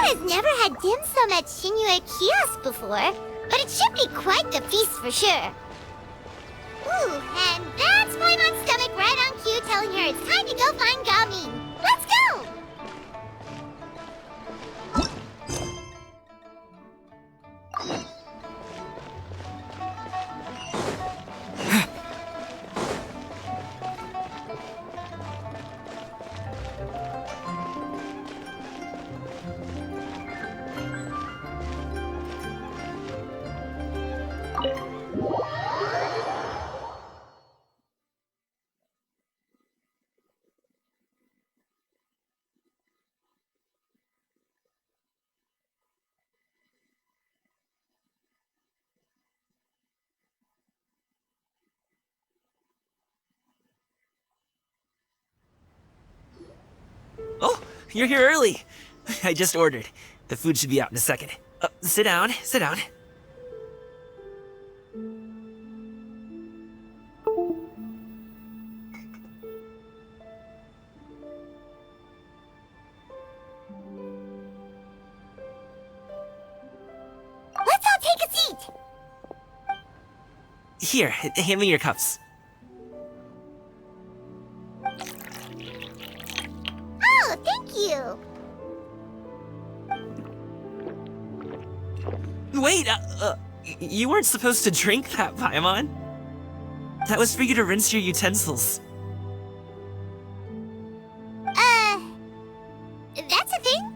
has never had dim sum at Xinyue Kiosk before, but it should be quite the feast for sure. Ooh, and that's Paimon's stomach right on cue telling her it's time to go find Gamin. Let's go! Oh, you're here early. I just ordered. The food should be out in a second. Sit down, sit down. Let's all take a seat! Here, hand me your cups. Oh, thank you! Wait, you weren't supposed to drink that, Paimon. That was for you to rinse your utensils. That's a thing?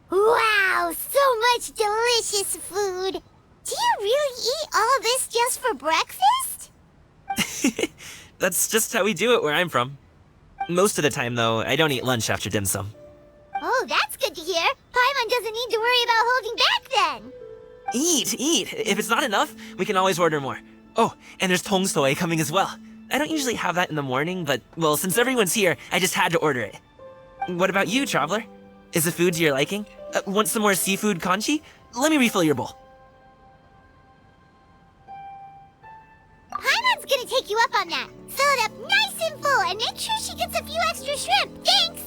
Wow, so much delicious food! Do you really eat all this just for breakfast? That's just how we do it where I'm from. Most of the time, though, I don't eat lunch after dim sum. Oh, that's good to hear. Paimon doesn't need to worry about holding back then. Eat! If it's not enough, we can always order more. Oh, and there's tong soy coming as well. I don't usually have that in the morning, but, well, since everyone's here, I just had to order it. What about you, traveler? Is the food to your liking? Want some more seafood kanchi? Let me refill your bowl. Paimon's gonna take you up on that. Fill it up nice and full and make sure she gets a few extra shrimp. Thanks!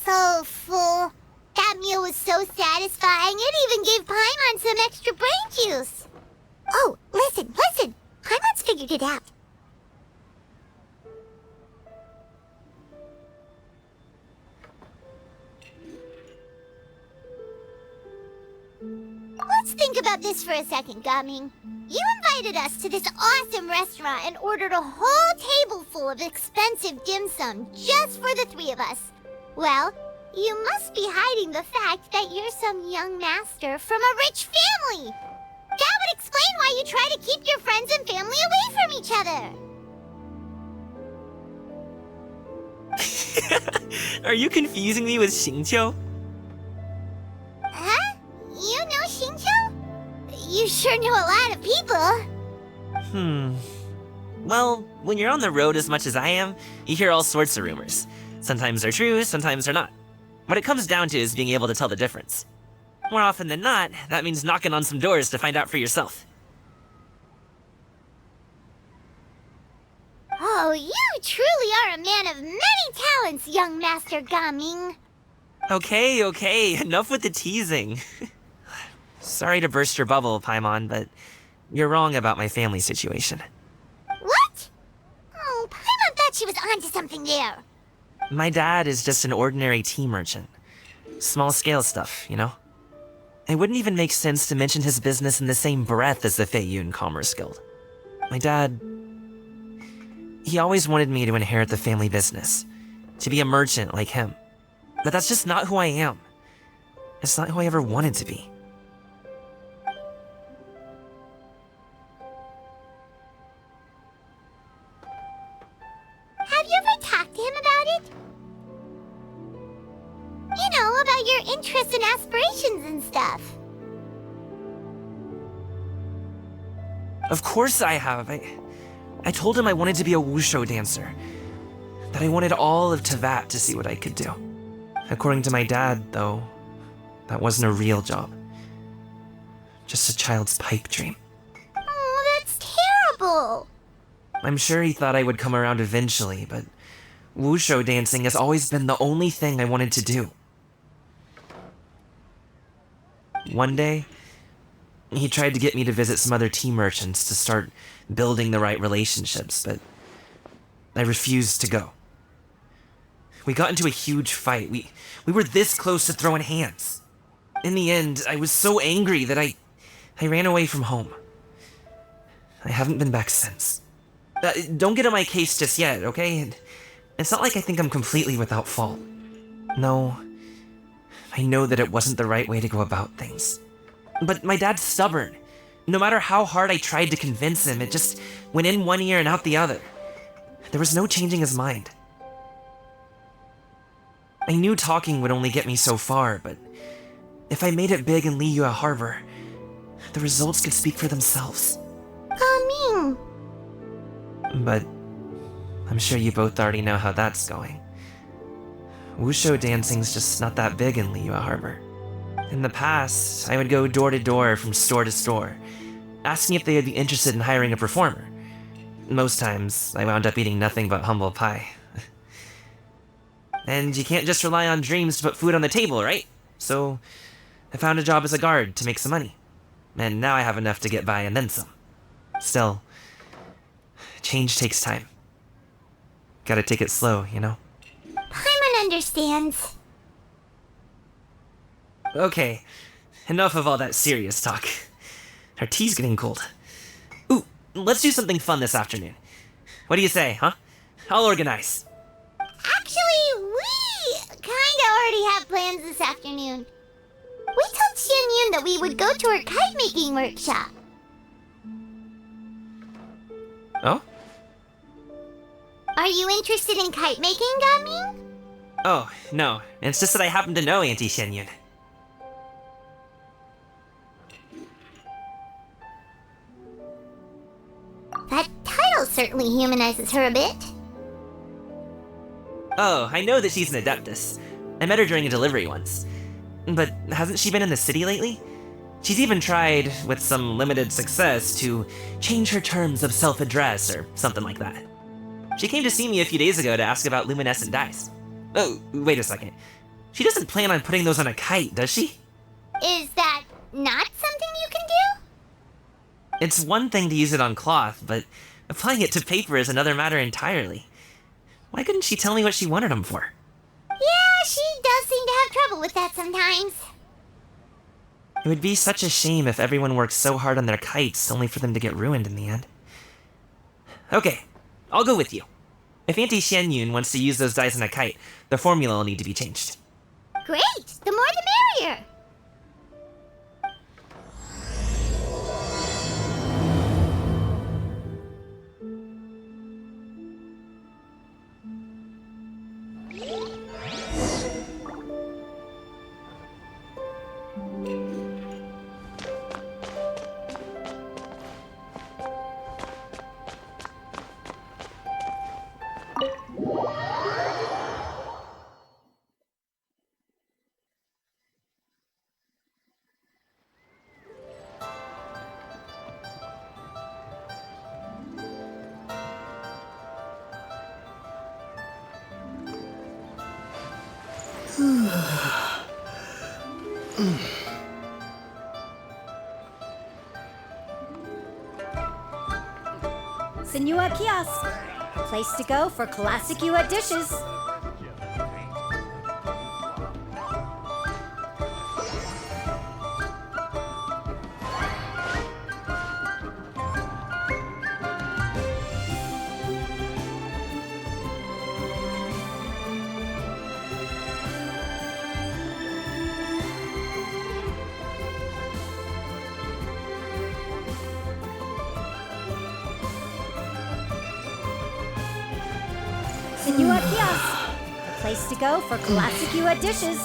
So full. That meal was so satisfying, it even gave Paimon some extra brain juice. Oh, listen! Paimon's figured it out. Let's think about this for a second, Gaming. You invited us to this awesome restaurant and ordered a whole table full of expensive dim sum just for the three of us. Well, you must be hiding the fact that you're some young master from a rich family. That would explain why you try to keep your friends and family away from each other. Are you confusing me with Xingqiu? Huh? You know Xingqiu? You sure know a lot of people. Well, when you're on the road as much as I am, you hear all sorts of rumors. Sometimes they're true, sometimes they're not. What it comes down to is being able to tell the difference. More often than not, that means knocking on some doors to find out for yourself. Oh, you truly are a man of many talents, young Master Gaming. Okay, enough with the teasing. Sorry to burst your bubble, Paimon, but you're wrong about my family situation. What? Oh, Paimon thought she was onto something there. My dad is just an ordinary tea merchant. Small-scale stuff, you know? It wouldn't even make sense to mention his business in the same breath as the Feiyun Commerce Guild. My dad... he always wanted me to inherit the family business, to be a merchant like him. But that's just not who I am. It's not who I ever wanted to be. Have you ever talked to him about it? You know, about your interests and aspirations and stuff. Of course I have. I told him I wanted to be a wushu dancer. That I wanted all of Teyvat to see what I could do. According to my dad, though, that wasn't a real job. Just a child's pipe dream. Oh, that's terrible. I'm sure he thought I would come around eventually, but wushu dancing has always been the only thing I wanted to do. One day, he tried to get me to visit some other tea merchants to start building the right relationships, but I refused to go. We got into a huge fight. We were this close to throwing hands. In the end, I was so angry that I ran away from home. I haven't been back since. Don't get on my case just yet, okay? It's not like I think I'm completely without fault. No, I know that it wasn't the right way to go about things. But my dad's stubborn. No matter how hard I tried to convince him, it just went in one ear and out the other. There was no changing his mind. I knew talking would only get me so far, but if I made it big in Liyue Harbor, the results could speak for themselves. Gaming. But I'm sure you both already know how that's going. Wushu dancing's just not that big in Liyue Harbor. In the past, I would go door to door from store to store, asking if they would be interested in hiring a performer. Most times, I wound up eating nothing but humble pie. And you can't just rely on dreams to put food on the table, right? So, I found a job as a guard to make some money. And now I have enough to get by and then some. Still, change takes time. Gotta take it slow, you know? Paimon understands. Okay, enough of all that serious talk. Our tea's getting cold. Ooh, let's do something fun this afternoon. What do you say, huh? I'll organize. Actually, we kinda already have plans this afternoon. We told Xinyue that we would go to her kite-making workshop. Oh? Are you interested in kite-making, Gaming? Oh, no. It's just that I happen to know Auntie Xinyue. That title certainly humanizes her a bit. Oh, I know that she's an Adeptus. I met her during a delivery once. But hasn't she been in the city lately? She's even tried, with some limited success, to change her terms of self-address or something like that. She came to see me a few days ago to ask about luminescent dice. Oh, wait a second. She doesn't plan on putting those on a kite, does she? Is that not something you can do? It's one thing to use it on cloth, but applying it to paper is another matter entirely. Why couldn't she tell me what she wanted them for? Yeah, she does seem to have trouble with that sometimes. It would be such a shame if everyone worked so hard on their kites only for them to get ruined in the end. Okay, I'll go with you. If Auntie Xinyue wants to use those dice on a kite, the formula will need to be changed. Great! The more the merrier! Xinyue Kiosk, a place to go for classic Yue dishes. Xinyue Kiosk, the place to go for classic UA dishes.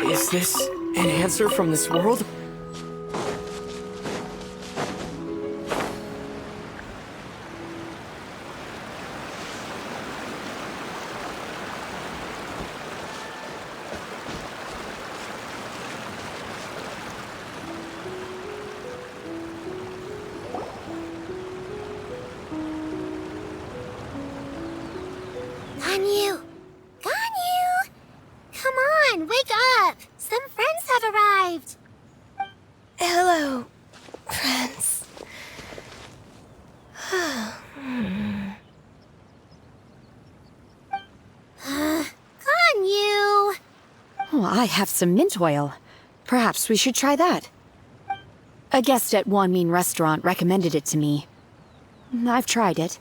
Is this an answer from this world? Ganyu! Ganyu! Come on, wake up! Some friends have arrived! Hello, friends. Ganyu! Oh, I have some mint oil. Perhaps we should try that. A guest at Wanmin Restaurant recommended it to me. I've tried it.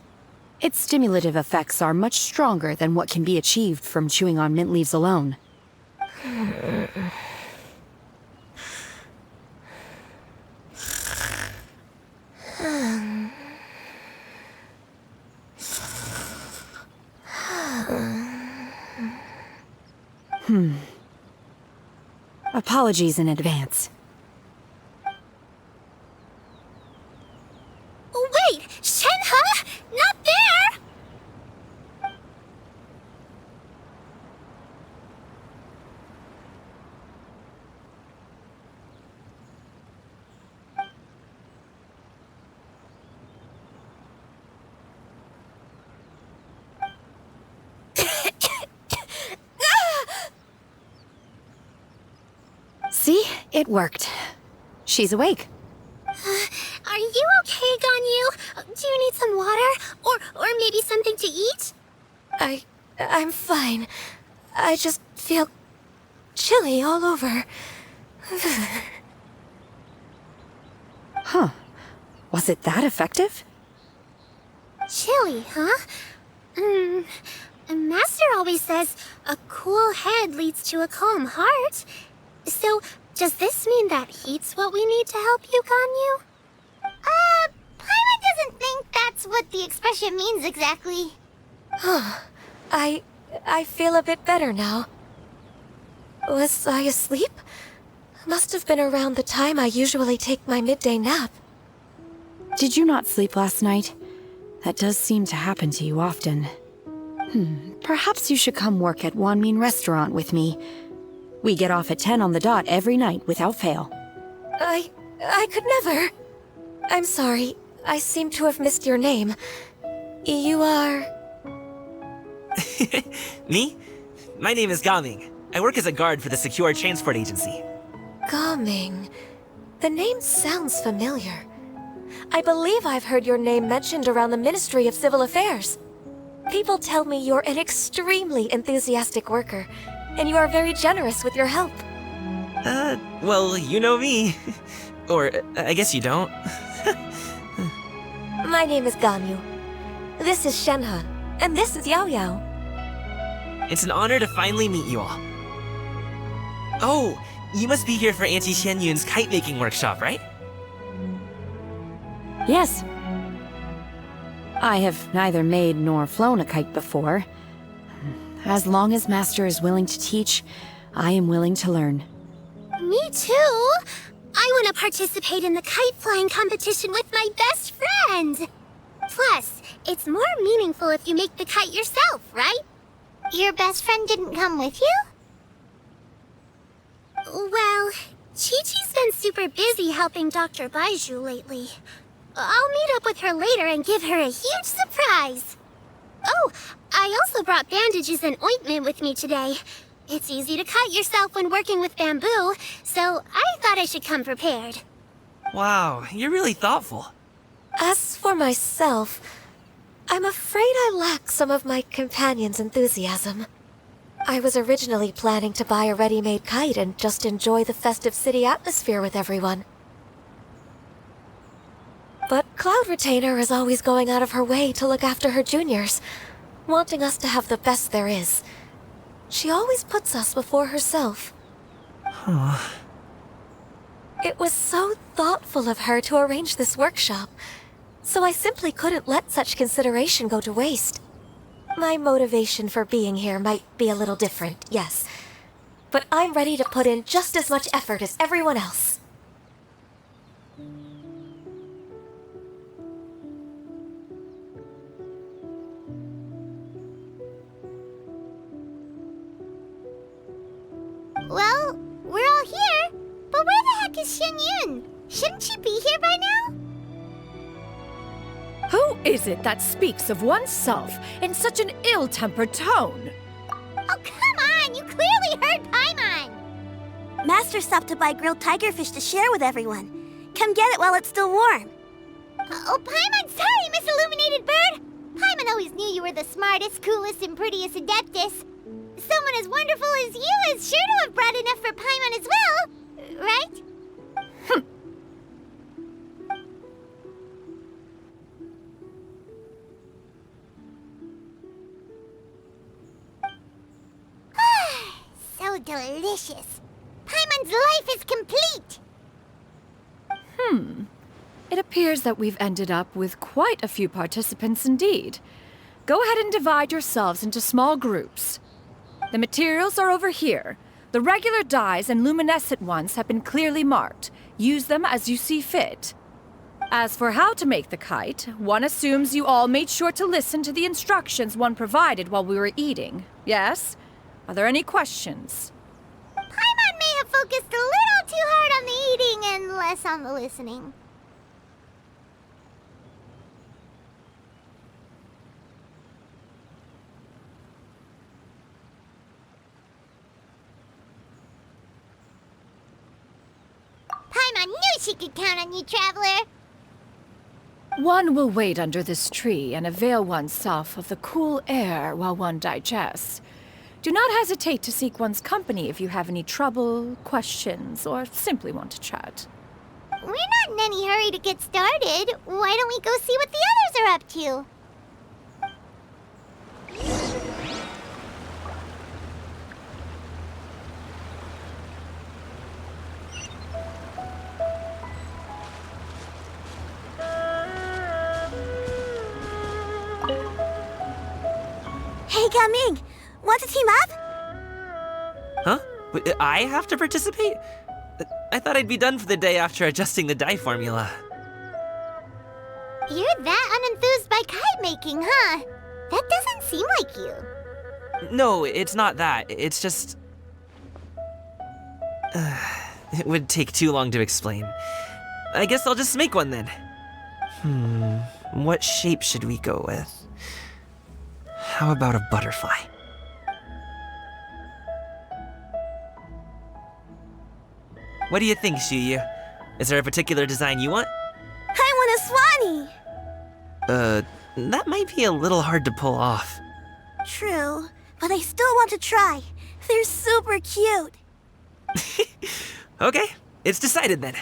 Its stimulative effects are much stronger than what can be achieved from chewing on mint leaves alone. Apologies in advance. Wait! Shenhe? Not there! See? It worked. She's awake. Are you okay, Ganyu? Do you need some water? Or maybe something to eat? I'm fine. I just feel chilly all over. Huh. Was it that effective? Chilly, huh? Master always says a cool head leads to a calm heart. So, does this mean that heat's what we need to help you, Ganyu? Paimon doesn't think that's what the expression means exactly. I feel a bit better now. Was I asleep? Must have been around the time I usually take my midday nap. Did you not sleep last night? That does seem to happen to you often. Perhaps you should come work at Wanmin Restaurant with me. We get off at 10 on the dot every night without fail. I could never. I'm sorry. I seem to have missed your name. You are... Me? My name is Gaming. I work as a guard for the Secure Transport Agency. Gaming. The name sounds familiar. I believe I've heard your name mentioned around the Ministry of Civil Affairs. People tell me you're an extremely enthusiastic worker, and you are very generous with your help. Well, you know me. Or, I guess you don't. My name is Ganyu. This is Shenhe, and this is Yao Yao. It's an honor to finally meet you all. Oh, you must be here for Auntie Xianyu's kite-making workshop, right? Yes. I have neither made nor flown a kite before. As long as Master is willing to teach, I am willing to learn. Me too. I want to participate in the kite flying competition with my best friend. Plus, it's more meaningful if you make the kite yourself, right? Your best friend didn't come with you? Well, Chi-Chi's been super busy helping Dr. Baizhu lately. I'll meet up with her later and give her a huge surprise. Oh, I also brought bandages and ointment with me today. It's easy to cut yourself when working with bamboo, so I thought I should come prepared. Wow, you're really thoughtful. As for myself, I'm afraid I lack some of my companion's enthusiasm. I was originally planning to buy a ready-made kite and just enjoy the festive city atmosphere with everyone. But Cloud Retainer is always going out of her way to look after her juniors, wanting us to have the best there is. She always puts us before herself. It was so thoughtful of her to arrange this workshop, so I simply couldn't let such consideration go to waste. My motivation for being here might be a little different, yes, but I'm ready to put in just as much effort as everyone else. Well, we're all here, but where the heck is Xinyue? Shouldn't she be here by now? Who is it that speaks of oneself in such an ill-tempered tone? Oh, come on! You clearly heard Paimon! Master stopped to buy grilled tigerfish to share with everyone. Come get it while it's still warm. Oh, Paimon, sorry, Miss Illuminated Bird! Paimon always knew you were the smartest, coolest, and prettiest Adeptus. Someone as wonderful as you is sure to have brought enough for Paimon as well, right? So delicious. Paimon's life is complete. It appears that we've ended up with quite a few participants indeed. Go ahead and divide yourselves into small groups. The materials are over here. The regular dyes and luminescent ones have been clearly marked. Use them as you see fit. As for how to make the kite, one assumes you all made sure to listen to the instructions one provided while we were eating. Yes? Are there any questions? Paimon may have focused a little too hard on the eating and less on the listening. Paimon knew she could count on you, Traveler. One will wait under this tree and avail oneself of the cool air while one digests. Do not hesitate to seek one's company if you have any trouble, questions, or simply want to chat. We're not in any hurry to get started. Why don't we go see what the others are up to? Hey, Gaming! Want to team up? Huh? Wait, I have to participate? I thought I'd be done for the day after adjusting the dye formula. You're that unenthused by kite making, huh? That doesn't seem like you. No, it's not that. It's just... it would take too long to explain. I guess I'll just make one then. What shape should we go with? How about a butterfly? What do you think, Xinyue? Is there a particular design you want? I want a swanee! that might be a little hard to pull off. True, but I still want to try. They're super cute. Okay, it's decided then.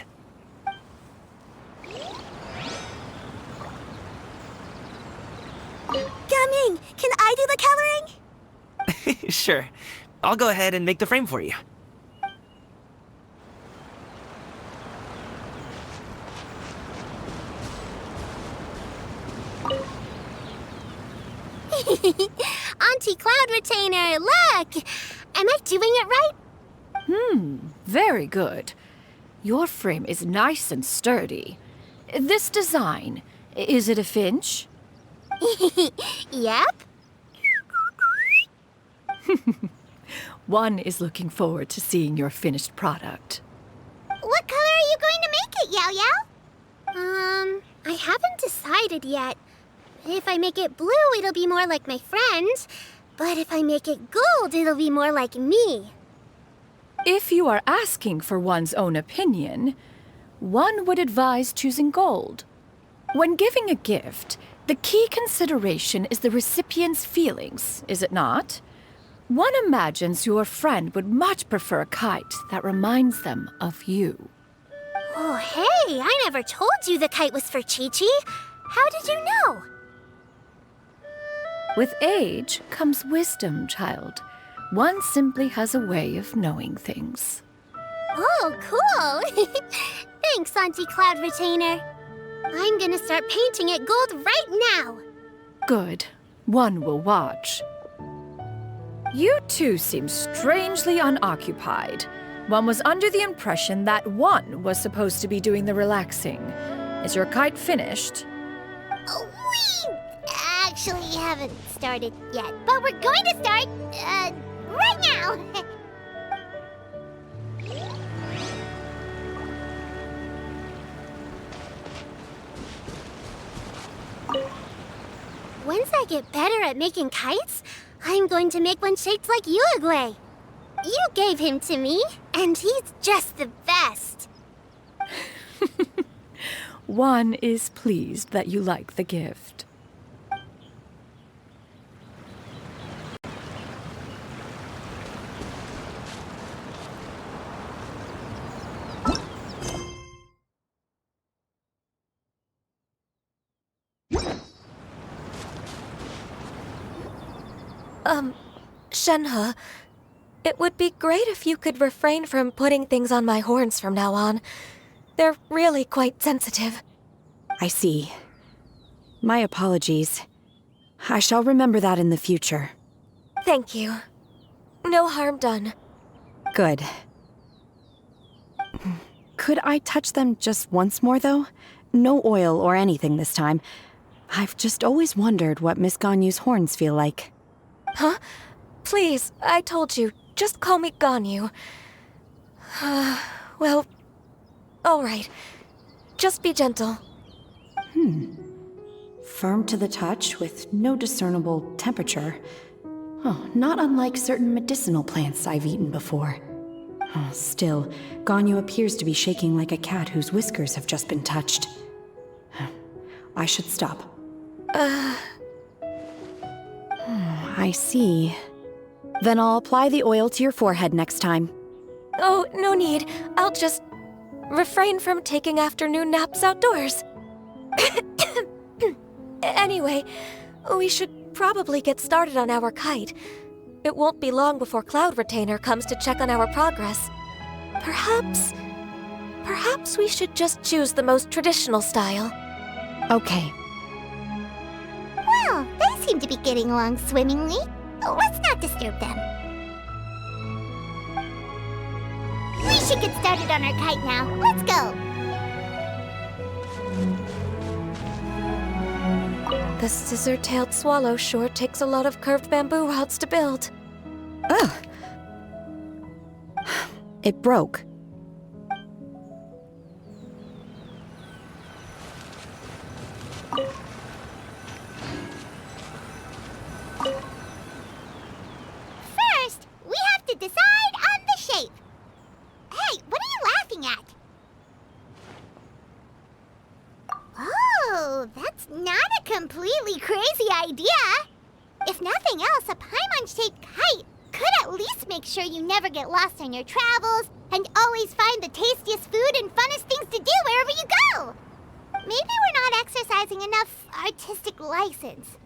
Gaming, can I do the coloring? Sure. I'll go ahead and make the frame for you. Auntie Cloud Retainer, look! Am I doing it right? Very good. Your frame is nice and sturdy. This design, is it a finch? Yep. One is looking forward to seeing your finished product. What color are you going to make it, Yao Yao? I haven't decided yet. If I make it blue, it'll be more like my friend. But if I make it gold, it'll be more like me. If you are asking for one's own opinion, one would advise choosing gold. When giving a gift, the key consideration is the recipient's feelings, is it not? One imagines your friend would much prefer a kite that reminds them of you. Oh, hey, I never told you the kite was for Chi-Chi. How did you know? With age comes wisdom, child. One simply has a way of knowing things. Oh, cool. Thanks, Auntie Cloud Retainer. I'm gonna start painting it gold right now. Good. One will watch. You two seem strangely unoccupied. One was under the impression that one was supposed to be doing the relaxing. Is your kite finished? We actually haven't started yet, but we're going to start, right now. Once I get better at making kites, I'm going to make one shaped like Uruguay. You gave him to me, and he's just the best. One is pleased that you like the gift. Shenhe, it would be great if you could refrain from putting things on my horns from now on. They're really quite sensitive. I see. My apologies. I shall remember that in the future. Thank you. No harm done. Good. Could I touch them just once more, though? No oil or anything this time. I've just always wondered what Miss Ganyu's horns feel like. Huh? Please, I told you. Just call me Ganyu. Well, all right. Just be gentle. Firm to the touch with no discernible temperature. Oh, not unlike certain medicinal plants I've eaten before. Oh, still, Ganyu appears to be shaking like a cat whose whiskers have just been touched. I should stop. I see. Then I'll apply the oil to your forehead next time. Oh, no need. I'll just refrain from taking afternoon naps outdoors. Anyway, we should probably get started on our kite. It won't be long before Cloud Retainer comes to check on our progress. Perhaps we should just choose the most traditional style. Okay. Well, they seem to be getting along swimmingly. Let's not disturb them. We should get started on our kite now. Let's go. The scissor-tailed swallow sure takes a lot of curved bamboo rods to build. Ugh. It broke. First, we have to decide on the shape. Hey, what are you laughing at? Oh, that's not a completely crazy idea. If nothing else, a Paimon-shaped kite could at least make sure you never get lost on your travels and always find the tastiest food and funnest things to do wherever you go. Maybe we're not exercising enough artistic license.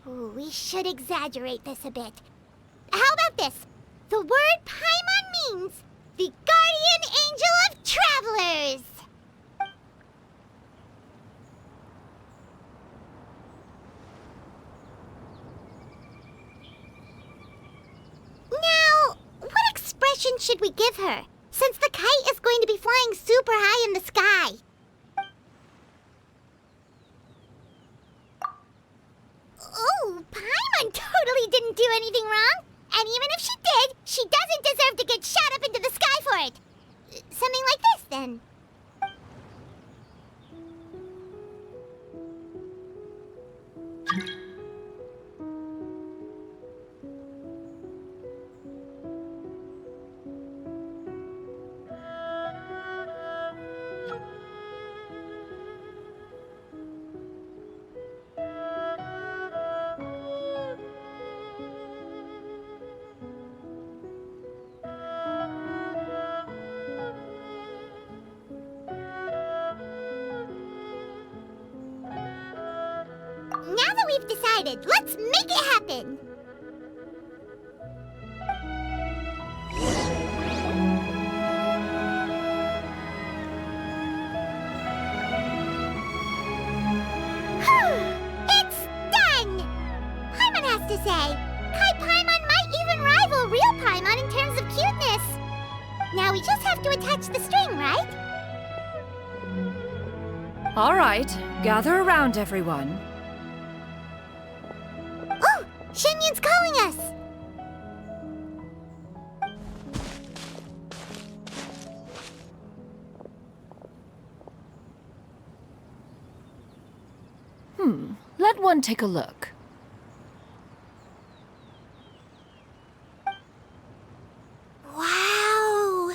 Ooh, we should exaggerate this a bit. How about this? The word Paimon means the guardian angel of travelers. Now, what expression should we give her, since the kite is going to be flying super high in the sky? Oh, Paimon totally didn't do anything wrong. And even if she did, she doesn't deserve to get shot up into the sky for it. Something like this, then. Now that we've decided, let's make it happen! It's done! Paimon has to say, Kai Paimon might even rival real Paimon in terms of cuteness. Now we just have to attach the string, right? All right, gather around, everyone. Oh! Xinyue's calling us! Let one take a look. Wow!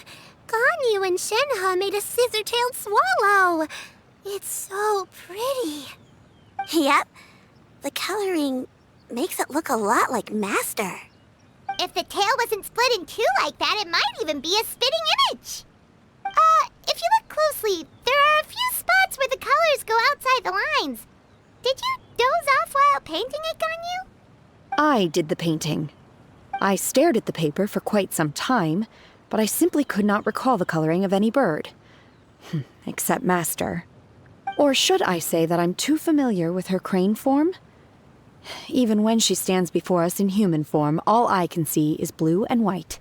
Ganyu and Shenhe made a scissor-tailed swallow. It's so pretty. Yep. The coloring makes it look a lot like Master. If the tail wasn't split in two like that, it might even be a spitting image. If you look closely, there are a few spots where the colors go outside the lines. Did you doze off while painting it, Ganyu? I did the painting. I stared at the paper for quite some time, but I simply could not recall the coloring of any bird. Except Master. Or should I say that I'm too familiar with her crane form? Even when she stands before us in human form, all I can see is blue and white.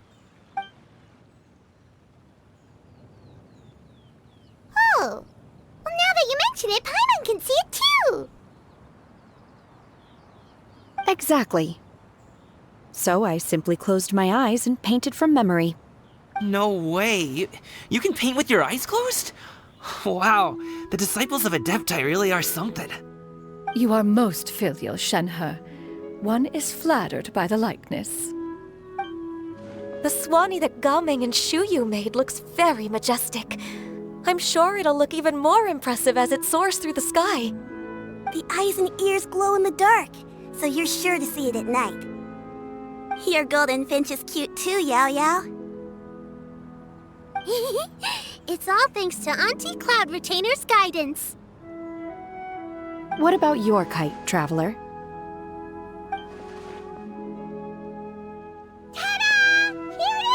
Oh! Well, now that you mention it, Paimon can see it too! Exactly. So I simply closed my eyes and painted from memory. No way. You can paint with your eyes closed? Wow, the disciples of Adepti really are something. You are most filial, Shenhe. One is flattered by the likeness. The Swanee that Gaming and Shuyu made looks very majestic. I'm sure it'll look even more impressive as it soars through the sky. The eyes and ears glow in the dark, so you're sure to see it at night. Your golden finch is cute too, Yao Yao. It's all thanks to Auntie Cloud Retainer's guidance. What about your kite, Traveler? Ta-da! Here it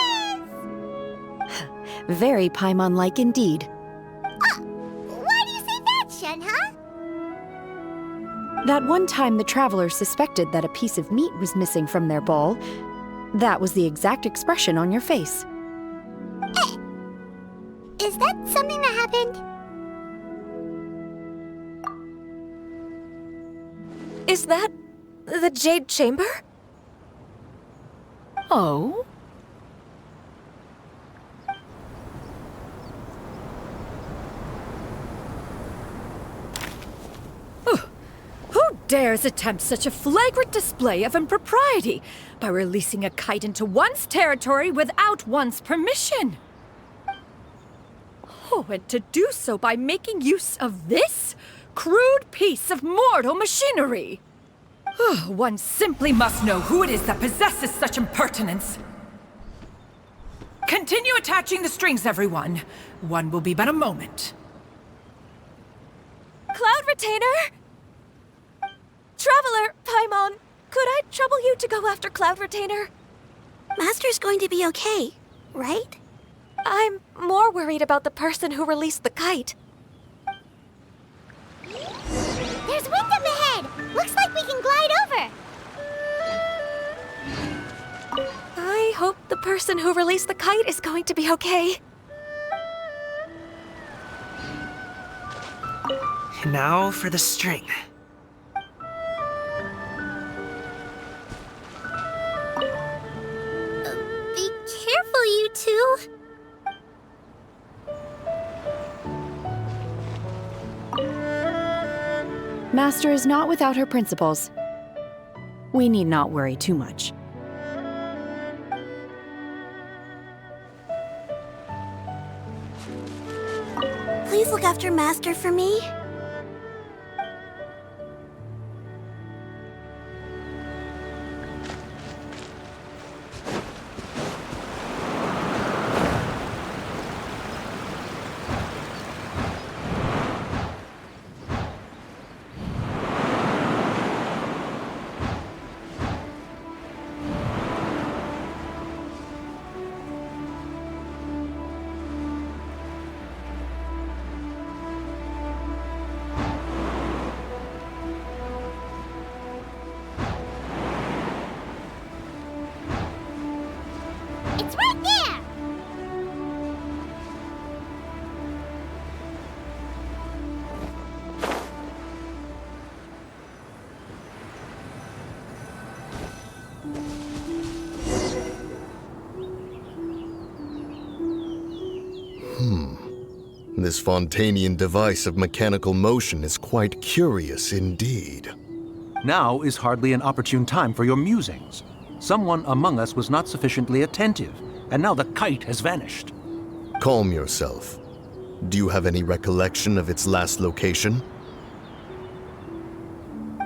is! Very Paimon-like indeed. Why do you say that, Shenhe? That one time the Traveler suspected that a piece of meat was missing from their bowl, that was the exact expression on your face. Is that something that happened? Is that the Jade Chamber? Oh? Who dares attempt such a flagrant display of impropriety by releasing a kite into one's territory without one's permission? Oh, and to do so by making use of this crude piece of mortal machinery. One simply must know who it is that possesses such impertinence. Continue attaching the strings, everyone. One will be but a moment. Cloud Retainer! Traveler, Paimon, could I trouble you to go after Cloud Retainer? Master's going to be okay, right? I'm more worried about the person who released the kite. There's wind up ahead! Looks like we can glide over! I hope the person who released the kite is going to be okay. Now for the string. Be careful, you two. Master is not without her principles. We need not worry too much. Please look after Master for me. It's right there! This Fontanian device of mechanical motion is quite curious indeed. Now is hardly an opportune time for your musings. Someone among us was not sufficiently attentive, and now the kite has vanished. Calm yourself. Do you have any recollection of its last location?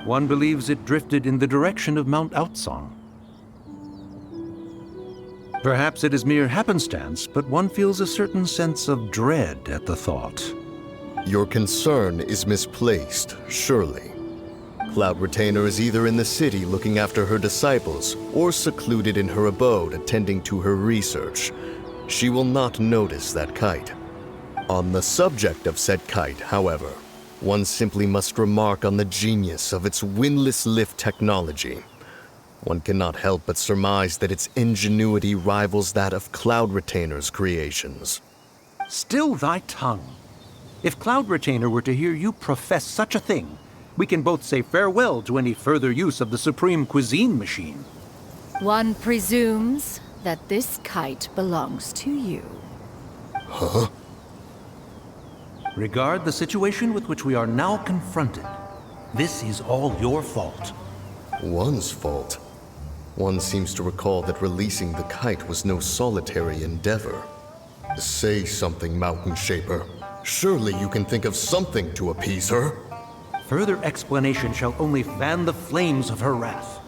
One believes it drifted in the direction of Mount Outsong. Perhaps it is mere happenstance, but one feels a certain sense of dread at the thought. Your concern is misplaced, surely. Cloud Retainer is either in the city looking after her disciples, or secluded in her abode attending to her research. She will not notice that kite. On the subject of said kite, however, one simply must remark on the genius of its windless lift technology. One cannot help but surmise that its ingenuity rivals that of Cloud Retainer's creations. Still thy tongue. If Cloud Retainer were to hear you profess such a thing, we can both say farewell to any further use of the Supreme Cuisine Machine. One presumes that this kite belongs to you. Huh? Regard the situation with which we are now confronted. This is all your fault. One's fault. One seems to recall that releasing the kite was no solitary endeavor. Say something, Mountain Shaper. Surely you can think of something to appease her. Further explanation shall only fan the flames of her wrath.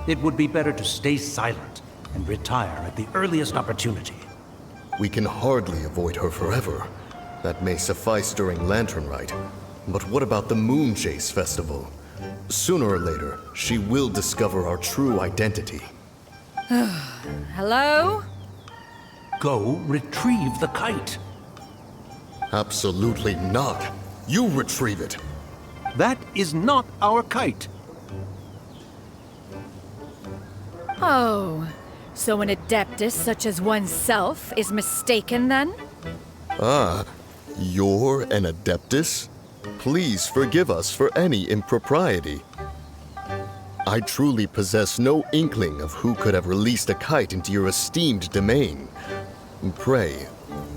It would be better to stay silent and retire at the earliest opportunity. We can hardly avoid her forever. That may suffice during Lantern Rite. But what about the Moon Chase Festival? Sooner or later, she will discover our true identity. Hello? Go retrieve the kite. Absolutely not. You retrieve it. That is not our kite. Oh, so an adeptus such as oneself is mistaken then? Ah, you're an Adeptus? Please forgive us for any impropriety. I truly possess no inkling of who could have released a kite into your esteemed domain. Pray,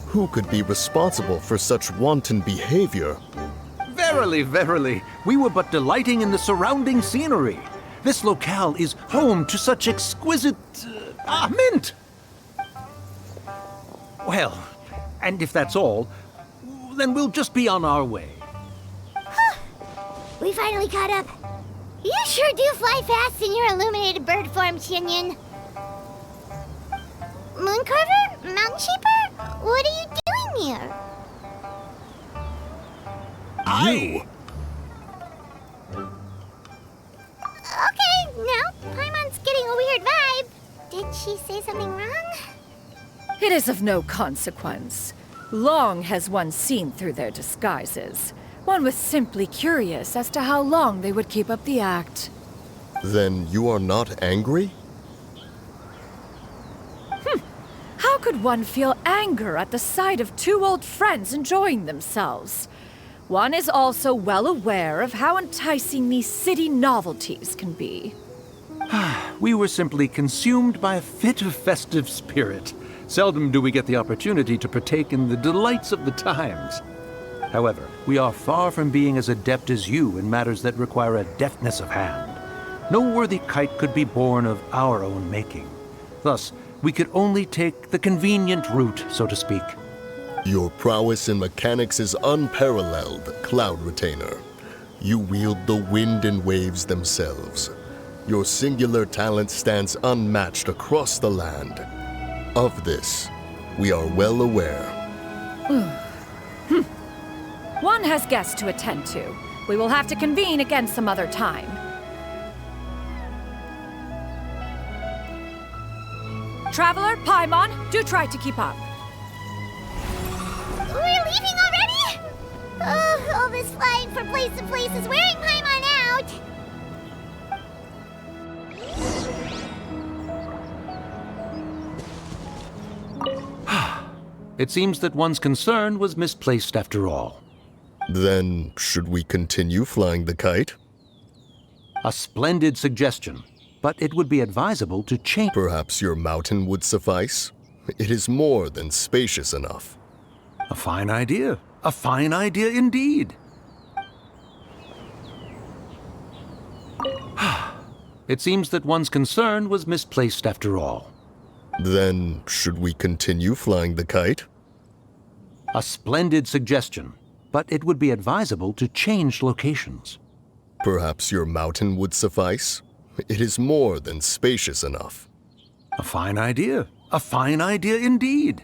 who could be responsible for such wanton behavior? Verily, verily, we were but delighting in the surrounding scenery. This locale is home to such exquisite... mint! Well, and if that's all, then we'll just be on our way. We finally caught up. You sure do fly fast in your illuminated bird form, Xinyue. Mooncarver? Mountain Shaper? What are you doing here? You! Okay, now Paimon's getting a weird vibe. Did she say something wrong? It is of no consequence. Long has one seen through their disguises. One was simply curious as to how long they would keep up the act. Then you are not angry? How could one feel anger at the sight of two old friends enjoying themselves? One is also well aware of how enticing these city novelties can be. We were simply consumed by a fit of festive spirit. Seldom do we get the opportunity to partake in the delights of the times. However, we are far from being as adept as you in matters that require a deftness of hand. No worthy kite could be born of our own making. Thus, we could only take the convenient route, so to speak. Your prowess in mechanics is unparalleled, Cloud Retainer. You wield the wind and waves themselves. Your singular talent stands unmatched across the land. Of this, we are well aware. One has guests to attend to. We will have to convene again some other time. Traveler, Paimon, do try to keep up. We're leaving already? Oh, all this flying from place to place is wearing Paimon out. It seems that one's concern was misplaced after all. Then, should we continue flying the kite? A splendid suggestion, but it would be advisable to change. Perhaps your mountain would suffice? It is more than spacious enough. A fine idea. A fine idea indeed. It seems that one's concern was misplaced after all. Then, should we continue flying the kite? A splendid suggestion, but it would be advisable to change locations. Perhaps your mountain would suffice? It is more than spacious enough. A fine idea. A fine idea indeed.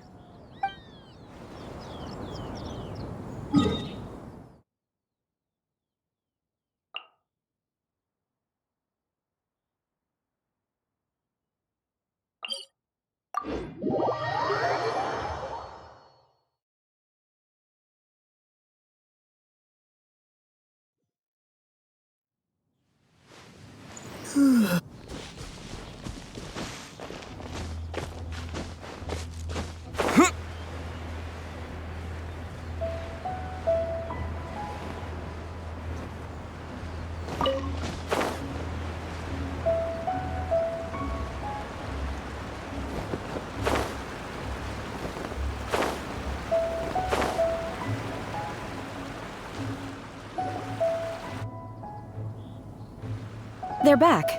They're back.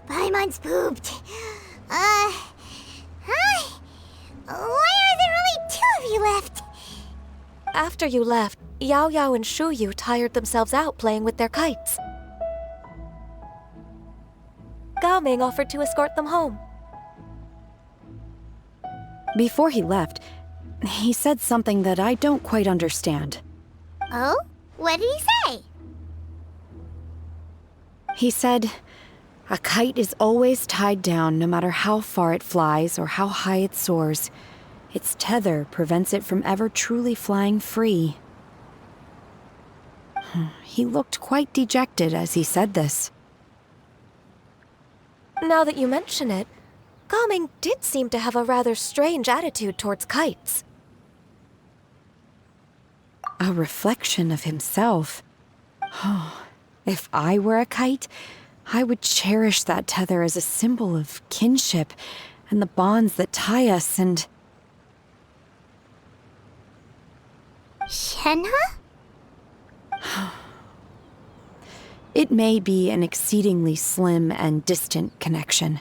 Paimon's pooped. Hi. Why are there only two of you left? After you left, Yao Yao and Shuyu tired themselves out playing with their kites. Gaming offered to escort them home. Before he left, he said something that I don't quite understand. Oh? What did he say? He said, a kite is always tied down no matter how far it flies or how high it soars. Its tether prevents it from ever truly flying free. He looked quite dejected as he said this. Now that you mention it, Gaming did seem to have a rather strange attitude towards kites. A reflection of himself. Oh, if I were a kite, I would cherish that tether as a symbol of kinship and the bonds that tie us and... Shenhe? It may be an exceedingly slim and distant connection,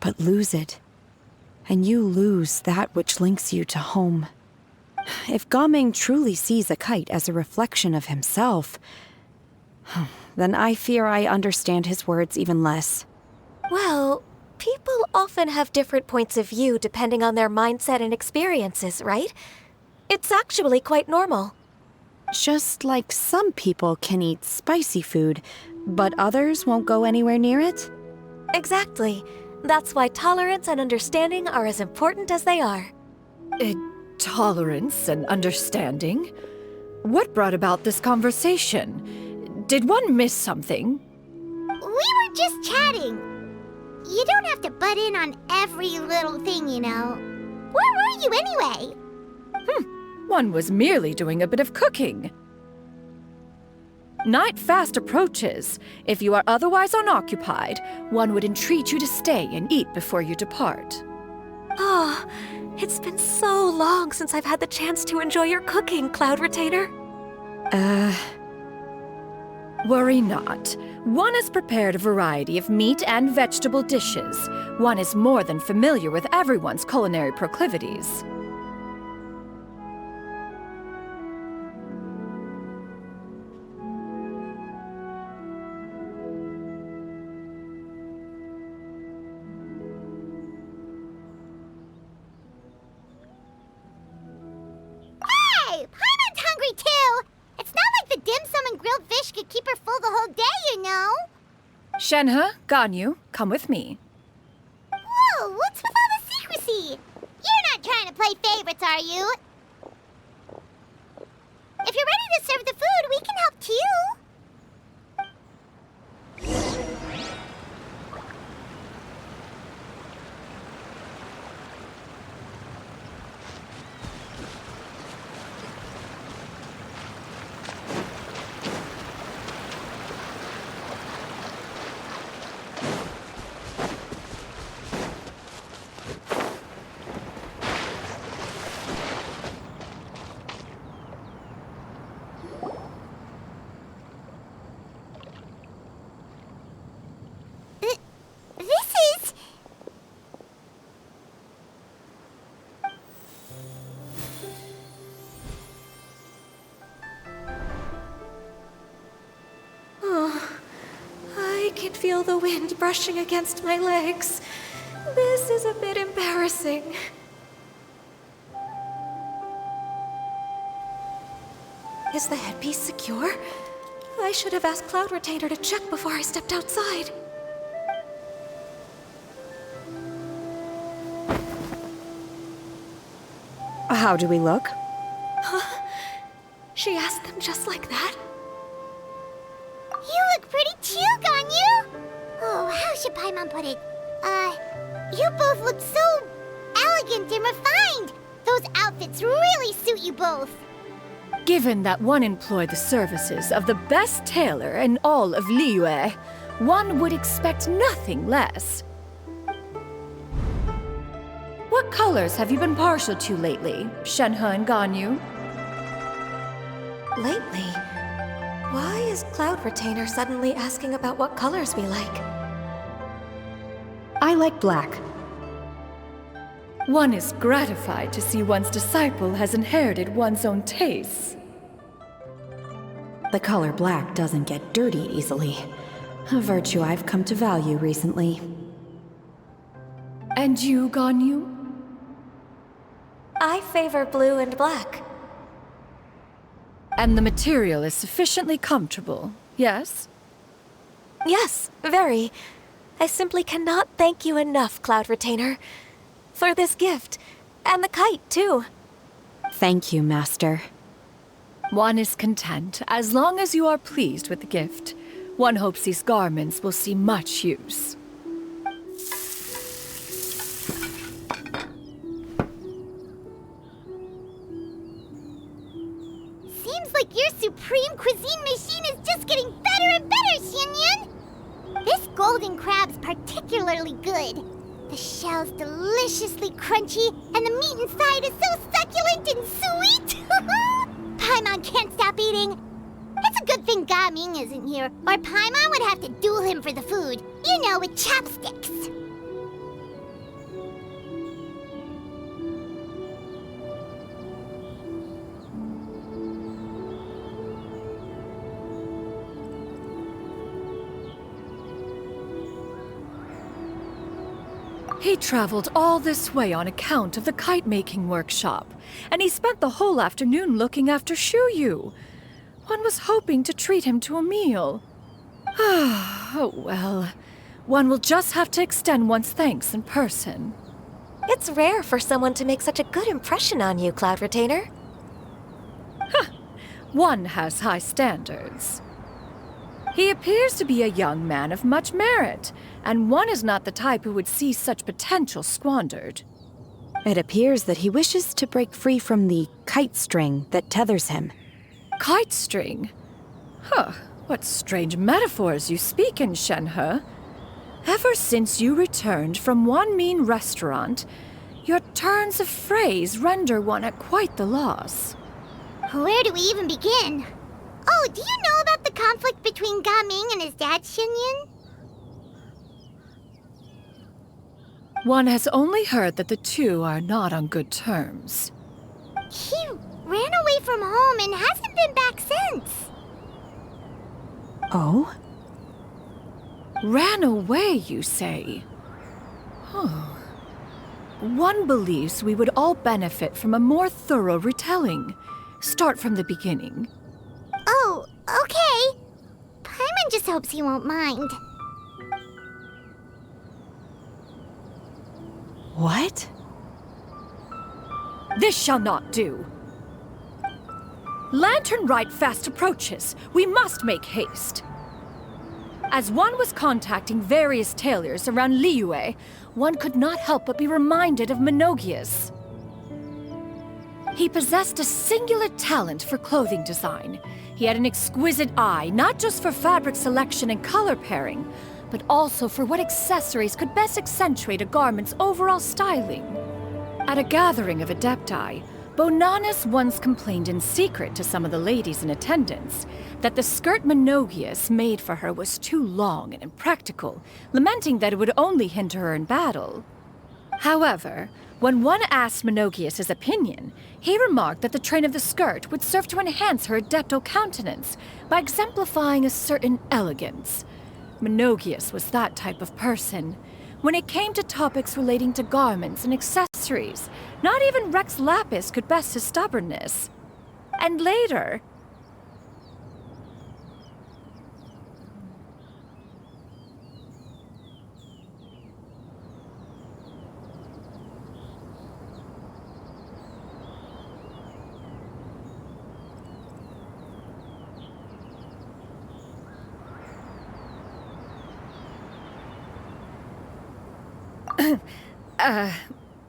but lose it, and you lose that which links you to home. If Gaming truly sees a kite as a reflection of himself, then I fear I understand his words even less. Well, people often have different points of view depending on their mindset and experiences, right? It's actually quite normal. Just like some people can eat spicy food, but others won't go anywhere near it? Exactly. That's why tolerance and understanding are as important as they are. Tolerance and understanding? What brought about this conversation? Did one miss something? We were just chatting. You don't have to butt in on every little thing, you know. Where were you anyway? One was merely doing a bit of cooking. Night fast approaches. If you are otherwise unoccupied, one would entreat you to stay and eat before you depart. Oh, it's been so long since I've had the chance to enjoy your cooking, Cloud Retainer. Worry not. One has prepared a variety of meat and vegetable dishes. One is more than familiar with everyone's culinary proclivities. Hey, Paimon's hungry too! It's not like the dim sum and grilled fish could keep her full the whole day, you know! Shenhe, Ganyu, come with me. Whoa, what's with all the secrecy? You're not trying to play favorites, are you? If you're ready to serve the food, we can help too. I can feel the wind brushing against my legs. This is a bit embarrassing. Is the headpiece secure? I should have asked Cloud Retainer to check before I stepped outside. How do we look? She asked them just like that? You look pretty too, Ganyu! Oh, how should Paimon put it? You both look so elegant and refined! Those outfits really suit you both! Given that one employed the services of the best tailor in all of Liyue, one would expect nothing less. What colors have you been partial to lately, Shenhe and Ganyu? Lately? Why is Cloud Retainer suddenly asking about what colors we like? I like black. One is gratified to see one's disciple has inherited one's own tastes. The color black doesn't get dirty easily, a virtue I've come to value recently. And you, Ganyu? I favor blue and black. And the material is sufficiently comfortable, yes? Yes, very. I simply cannot thank you enough, Cloud Retainer. For this gift. And the kite, too. Thank you, Master. One is content as long as you are pleased with the gift. One hopes these garments will see much use. Seems like your supreme cuisine machine is just getting better and better, Xinyue! This golden crab's particularly good. The shell's deliciously crunchy, and the meat inside is so succulent and sweet! Paimon can't stop eating. It's a good thing Gaming isn't here, or Paimon would have to duel him for the food. You know, with chopsticks. He traveled all this way on account of the kite-making workshop, and he spent the whole afternoon looking after Xinyue. One was hoping to treat him to a meal. Oh well. One will just have to extend one's thanks in person. It's rare for someone to make such a good impression on you, Cloud Retainer. One has high standards. He appears to be a young man of much merit, and one is not the type who would see such potential squandered. It appears that he wishes to break free from the kite string that tethers him. Kite string? Huh, what strange metaphors you speak in, Shenhe. Ever since you returned from one mean restaurant, your turns of phrase render one at quite the loss. Where do we even begin? Oh, do you know about the conflict between Gaming and his dad, Xinyue? One has only heard that the two are not on good terms. He ran away from home and hasn't been back since. Oh? Ran away, you say? Oh. One believes we would all benefit from a more thorough retelling. Start from the beginning. Oh, okay. Paimon just hopes he won't mind. What? This shall not do. Lantern Rite fast approaches. We must make haste. As one was contacting various tailors around Liyue, one could not help but be reminded of Menogias. He possessed a singular talent for clothing design. He had an exquisite eye, not just for fabric selection and color pairing, but also for what accessories could best accentuate a garment's overall styling. At a gathering of Adepti, Bonanis once complained in secret to some of the ladies in attendance that the skirt Menogias made for her was too long and impractical, lamenting that it would only hinder her in battle. However, when one asked Menogias his opinion, he remarked that the train of the skirt would serve to enhance her adeptal countenance by exemplifying a certain elegance. Menogias was that type of person. When it came to topics relating to garments and accessories, not even Rex Lapis could best his stubbornness. And later...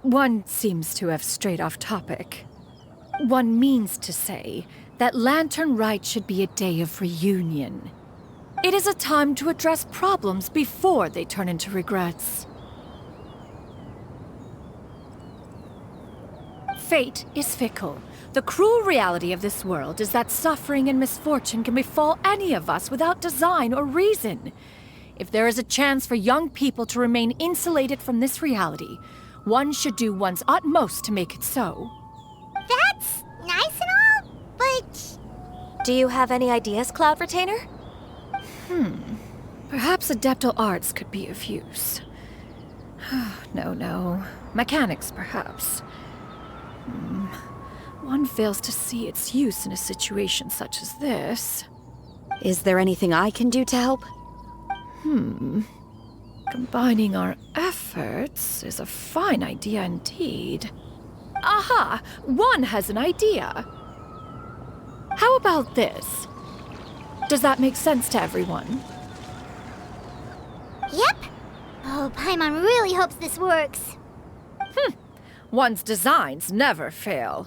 One seems to have strayed off topic. One means to say that Lantern Rite should be a day of reunion. It is a time to address problems before they turn into regrets. Fate is fickle. The cruel reality of this world is that suffering and misfortune can befall any of us without design or reason. If there is a chance for young people to remain insulated from this reality, one should do one's utmost to make it so. That's nice and all, but... Do you have any ideas, Cloud Retainer? Perhaps adeptal arts could be of use. No. Mechanics, perhaps. One fails to see its use in a situation such as this. Is there anything I can do to help? Combining our efforts is a fine idea indeed. Aha! One has an idea. How about this? Does that make sense to everyone? Yep. Oh, Paimon really hopes this works. One's designs never fail.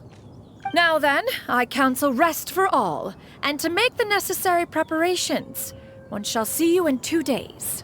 Now then, I counsel rest for all, and to make the necessary preparations. One shall see you in 2 days.